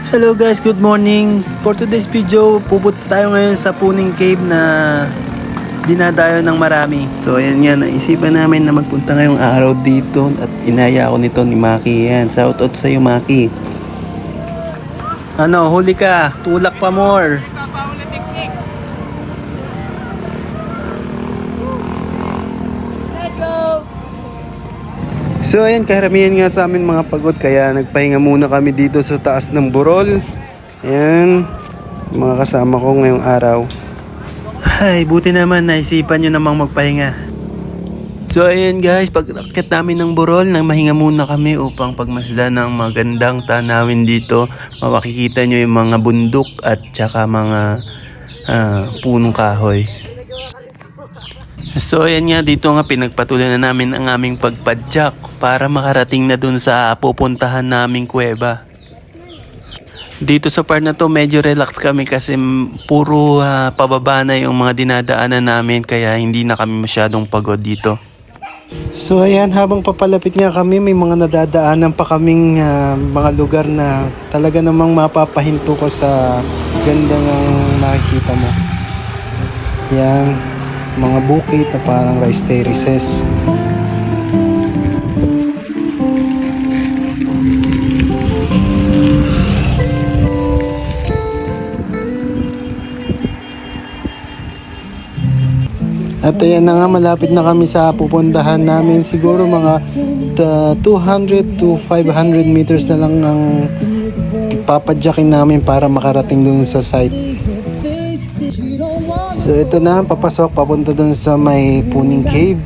Hello guys, good morning. For today's video, pupunta tayo ngayon sa Puning Cave na dinadayo ng marami. So ayan nga, naisipan namin na magpunta ngayong araw dito at inaya ako nito ni Maki. Yan, shoutout sa iyo Maki. Ano, huli ka, tulak pa more. So ayan, karamihan nga sa amin mga pagod kaya nagpahinga muna kami dito sa taas ng burol. Ayan, mga kasama ko ngayong araw. Ay, buti naman naisipan nyo namang magpahinga. So ayan guys, pag-akit namin ng burol, nang mahinga muna kami upang pagmasdan ng magandang tanawin dito. Makikita nyo yung mga bundok at saka mga punong kahoy. So ayan nga, dito nga pinagpatuloy na namin ang aming pagpadyak para makarating na dun sa pupuntahan naming kuweba. Dito sa part na to medyo relax kami kasi puro pababa na yung mga dinadaanan namin kaya hindi na kami masyadong pagod dito. So ayan, habang papalapit nga kami may mga nadadaanan pa kaming mga lugar na talaga namang mapapahinto ka sa ganda ng nakikita mo. Yan, mga bukit na parang rice terraces. At ayan na nga, malapit na kami sa pupuntahan namin. Siguro mga 200 to 500 meters na lang ang papadyakin namin para makarating dun sa site. So ito na, papasok papunta dun sa may Puning Cave.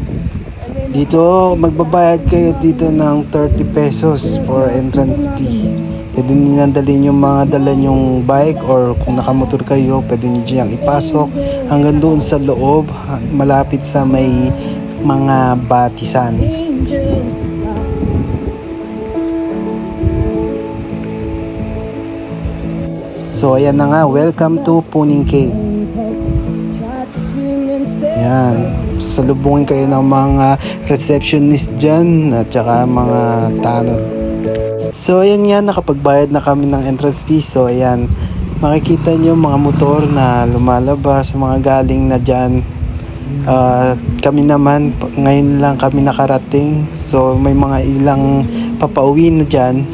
Dito magbabayad kayo dito ng 30 pesos for entrance fee. Pwede nyo nandalin yung mga dala nyong bike or kung nakamotor kayo, pwede nyo diyang ipasok hanggang doon sa loob, malapit sa may mga batisan. So ayan na nga, welcome to Puning Cave. Yan, sasalubungin kayo ng mga receptionist dyan at saka mga tanod. So ayan nga, nakapagbayad na kami ng entrance fee. So ayan, makikita nyo mga motor na lumalabas, mga galing na dyan. Kami naman, ngayon lang kami nakarating. So may mga ilang papauwi na dyan.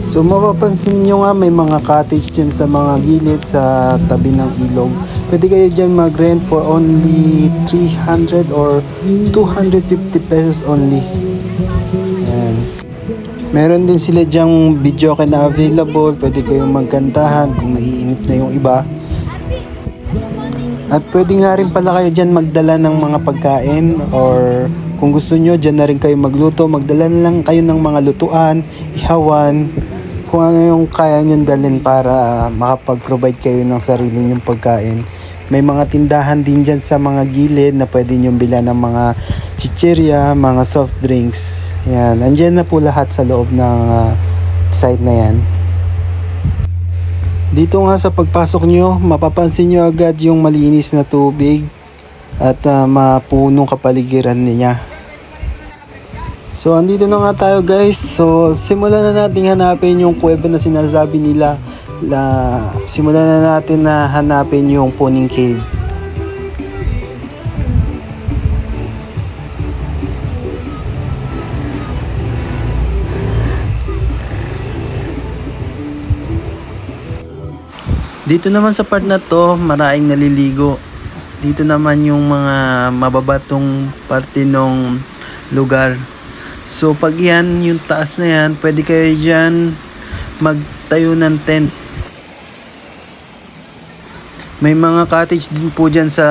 So mapapansin nyo nga, may mga cottage dyan sa mga gilid sa tabi ng ilog. Pwede kayo dyan mag-rent for only 300 or 250 pesos only. Ayan. Meron din sila dyang video na available. Pwede kayong magkantahan kung naiinip na yung iba. At pwede nga rin pala kayo dyan magdala ng mga pagkain, or kung gusto nyo dyan na rin kayo magluto, magdala na lang kayo ng mga lutuan, ihawan, kung ano yung kaya nyo dalhin para makapag-provide kayo ng sarili nyong pagkain. May mga tindahan din dyan sa mga gilid na pwede nyo bilhan ng mga chichirya, mga soft drinks. Yan, andyan na po lahat sa loob ng site na yan. Dito nga sa pagpasok nyo, mapapansin nyo agad yung malinis na tubig at mapunong kapaligiran niya. So andito na nga tayo guys. So simulan na natin hanapin yung kuweba na sinasabi nila. Simulan na natin na hanapin yung Puning Cave. Dito naman sa part na to, maraming naliligo. Dito naman yung mga mababatong parte ng lugar. So pag yan, yung taas na yan, pwede kayo dyan magtayo ng tent. May mga cottage din po dyan sa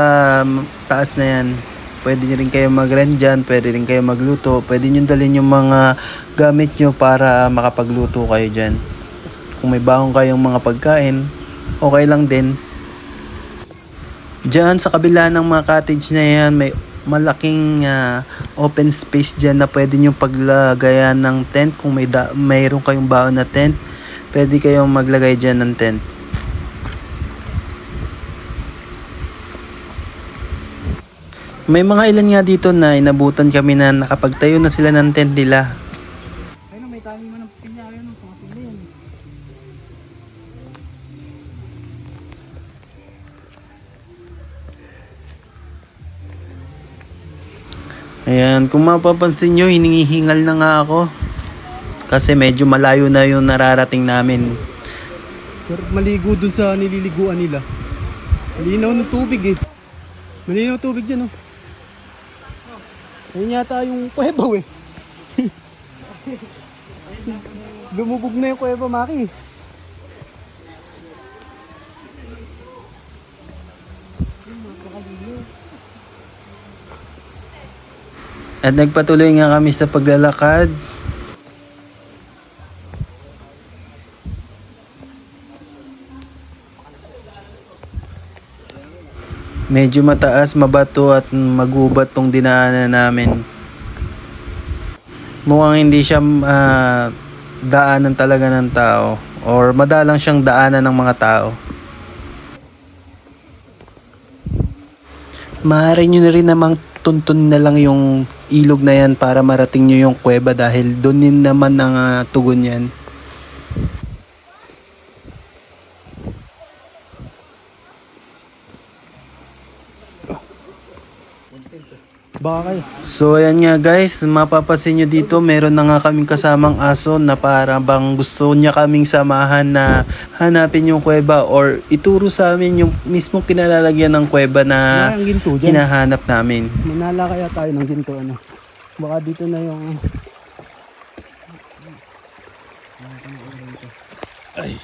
taas na yan. Pwede rin kayo mag-rent dyan, pwede rin kayo magluto. Pwede nyo dalhin yung mga gamit nyo para makapagluto kayo dyan. Kung may baong kayong mga pagkain, okay lang din. Diyan sa kabila ng mga cottage na yan, may malaking open space dyan na pwede nyo paglagayan ng tent. Kung mayroon kayong baon na tent, pwede kayong maglagay dyan ng tent. May mga ilan nga dito na inabutan kami na nakapagtayo na sila ng tent nila. Ayun, may tali mo ng pinya. Ayun, Ayan, kung mapapansin nyo, hinihingal na nga ako. Kasi medyo malayo na yung nararating namin. Pero maligo dun sa nililiguan nila. Malinaw ng tubig eh. Malinaw tubig dyan oh. Ayun yata yung kuweba eh. Lumubog na yung kuweba, Maki. At nagpatuloy nga kami sa paglalakad. Medyo mataas, mabato at magubat tong dinaanan namin. Mukhang hindi siya daanan talaga ng tao or madalang siyang daanan ng mga tao. Maaari nyo na rin namang tuntun na lang yung ilog na yan para marating nyo yung kuweba dahil doon din naman ang tugon yan. Baka kayo. So ayan nga guys, mapapansin nyo dito meron na nga kaming kasamang aso na para bang gusto niya kaming samahan na hanapin yung kuweba or ituro sa amin yung mismong kinalalagyan ng kuweba na Ang ginto dyan. hinahanap namin. Manala kaya tayo ng ginto ano. Baka dito na yung... Ay.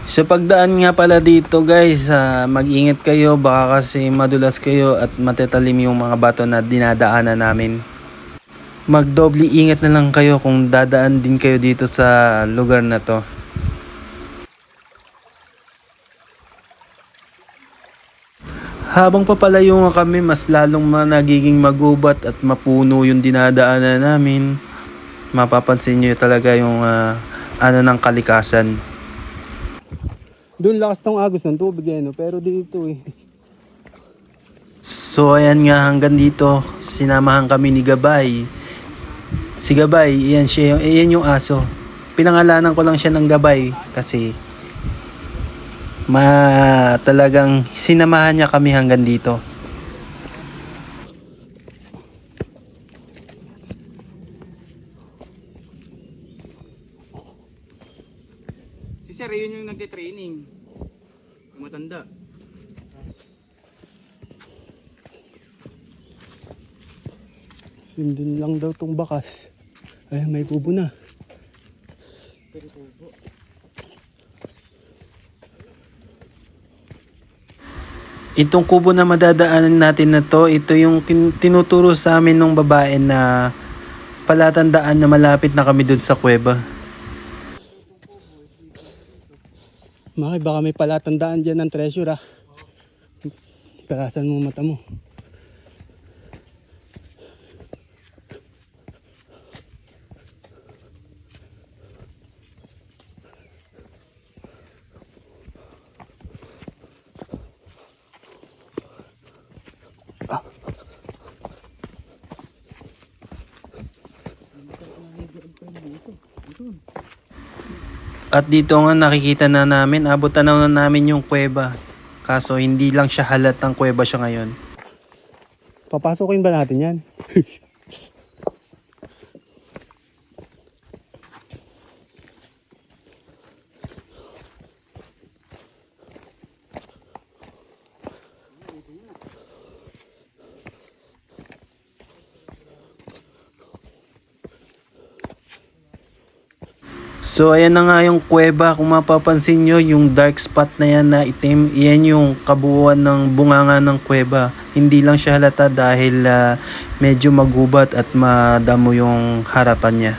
Sa pagdaan nga pala dito guys, mag-ingat kayo baka kasi madulas kayo at matatalim yung mga bato na dinadaanan namin. Magdoble ingat na lang kayo kung dadaan din kayo dito sa lugar na to. Habang papalayo nga kami, mas lalong nagiging magubat at mapuno yung dinadaanan namin. Mapapansin nyo talaga yung ano ng kalikasan. Doon lakas tong agos ng tubig eh, no? Pero dito eh. So ayan nga, hanggang dito sinamahan kami ni Gabay. Si Gabay, iyan yung aso. Pinangalanan ko lang siya ng Gabay kasi talagang sinamahan niya kami hanggang dito. Si Sir, yun yung nagte-training. Yung matanda. Sindin lang daw tong bakas. Ay, may kubo na. Itong kubo na madadaanan natin na to, ito yung tinuturo sa amin ng babae na palatandaan na malapit na kami dun sa kuweba. Maki, baka may palatandaan dyan ng treasure ah. Kalasan mo mata mo. At dito nga nakikita na namin, abot tanaw na namin yung kuweba. Kaso hindi lang siya halatang kuweba siya ngayon. Papasokin ba natin yan? So ayan na nga yung kuweba, kung mapapansin nyo yung dark spot na yan na itim, yan yung kabuuan ng bunganga ng kuweba. Hindi lang siya halata dahil medyo magubat at madamo yung harapan niya.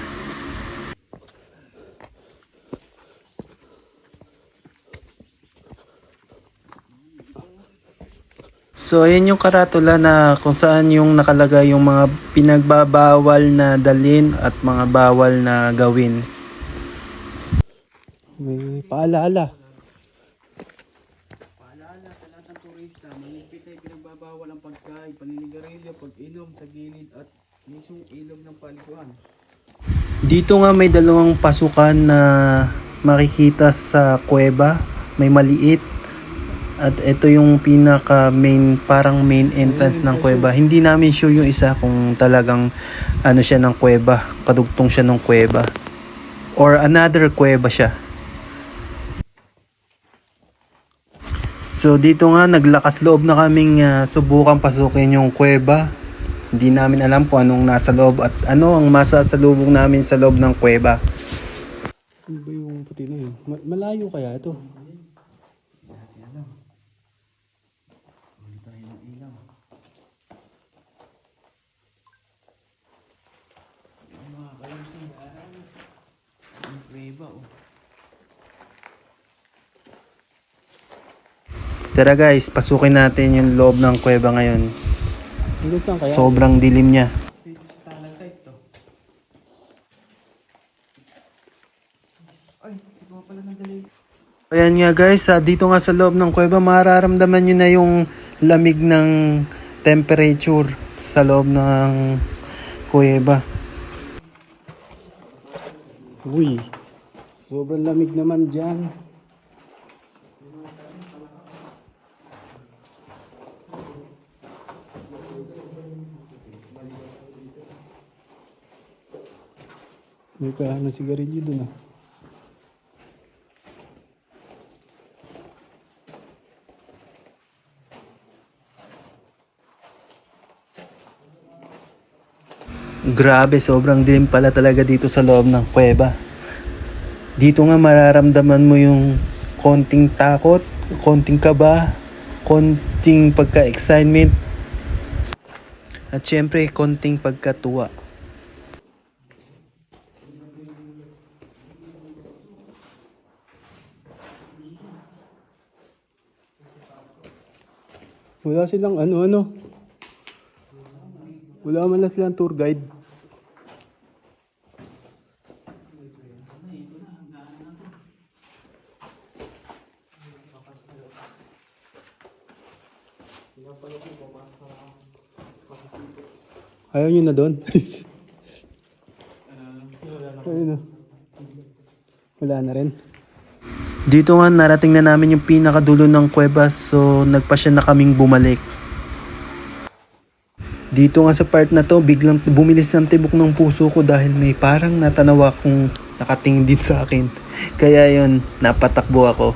So ayan yung karatula na kung saan yung nakalagay yung mga pinagbabawal na dalhin at mga bawal na gawin. May paalala. Paalala sa lahat ng turista, manipit ay pinagbabawal ang pagkain, sinigarilyo pag inom sa gilid at mismong ilog ng paliguan. Dito nga may dalawang pasukan na makikita sa kuweba. May maliit at ito yung pinaka main, parang main entrance ng kuweba. Hindi namin sure yung isa kung talagang ano siya ng kuweba, kadugtong siya ng kuweba or another kuweba siya. So dito nga naglakas loob na kaming subukan pasukin yung kuweba. Hindi namin alam kung anong nasa loob at ano ang masasalubong namin sa loob ng kuweba. Ano ba yung puti na yun? Malayo kaya ito? Tara guys, pasukin natin yung loob ng kuweba ngayon. Hanggang saan kaya? Sobrang dilim niya. Ayan nga guys, dito nga sa loob ng kuweba mararamdaman nyo na yung lamig ng temperature sa loob ng kuweba. Uy, sobrang lamig naman dyan. May kahan ng sigarilyo dun ah. Grabe, sobrang dilim pala talaga dito sa loob ng kuweba. Dito nga mararamdaman mo yung konting takot, konting kaba, konting pagka-excitement, at syempre konting pagkatuwa. Wala silang ano-ano. Wala man lang silang tour guide. Ayaw nyo na doon? Ayun na. Wala na rin. Dito nga narating na namin yung pinakadulo ng kuweba, so nagpasya na kaming bumalik. Dito nga sa part na to, biglang bumilis ang tibok ng puso ko dahil may parang natanawa akong nakatingin din sa akin. Kaya yon, napatakbo ako.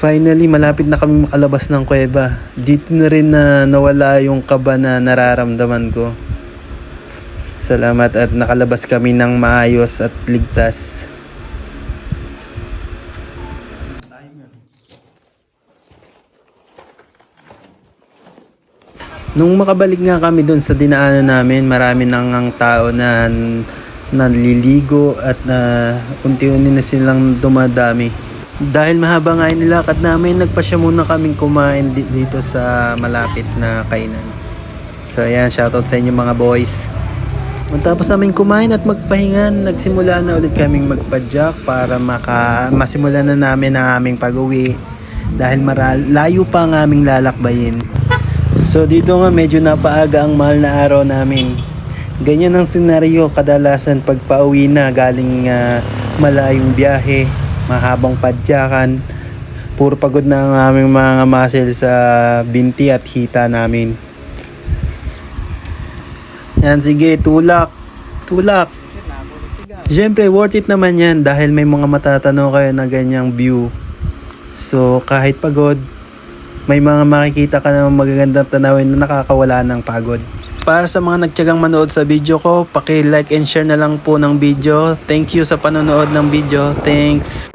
Finally, malapit na kami makalabas ng kuweba. Dito na rin na nawala yung kaba na nararamdaman ko. Salamat at nakalabas kami ng maayos at ligtas. Nung makabalik nga kami doon sa dinaanan namin, marami nang ang tao na naliligo at unti-unti na silang dumadami. Dahil mahaba nga yung nilakad namin, nagpasya muna kaming kumain dito sa malapit na kainan. So ayan, shoutout sa inyo mga boys. Matapos namin kumain at magpahinga, nagsimula na ulit kaming magpadyak para masimulan na namin ang aming pag-uwi. Dahil layo pa ang aming lalakbayin. So dito nga medyo napaaga ang mahal na araw namin. Ganyan ang senaryo kadalasan pag pauwi na galing malayong biyahe. Mahabang padyakan, puro pagod na ang aming mga muscle sa binti at hita namin. Yan, sige, tulak. Siyempre, worth it naman yan dahil may mga matatanaw kayo na ganyang view. So, kahit pagod, may mga makikita ka na magagandang tanawin na nakakawala ng pagod. Para sa mga nagtiyagang manood sa video ko, paki-like and share na lang po ng video. Thank you sa panonood ng video. Thanks!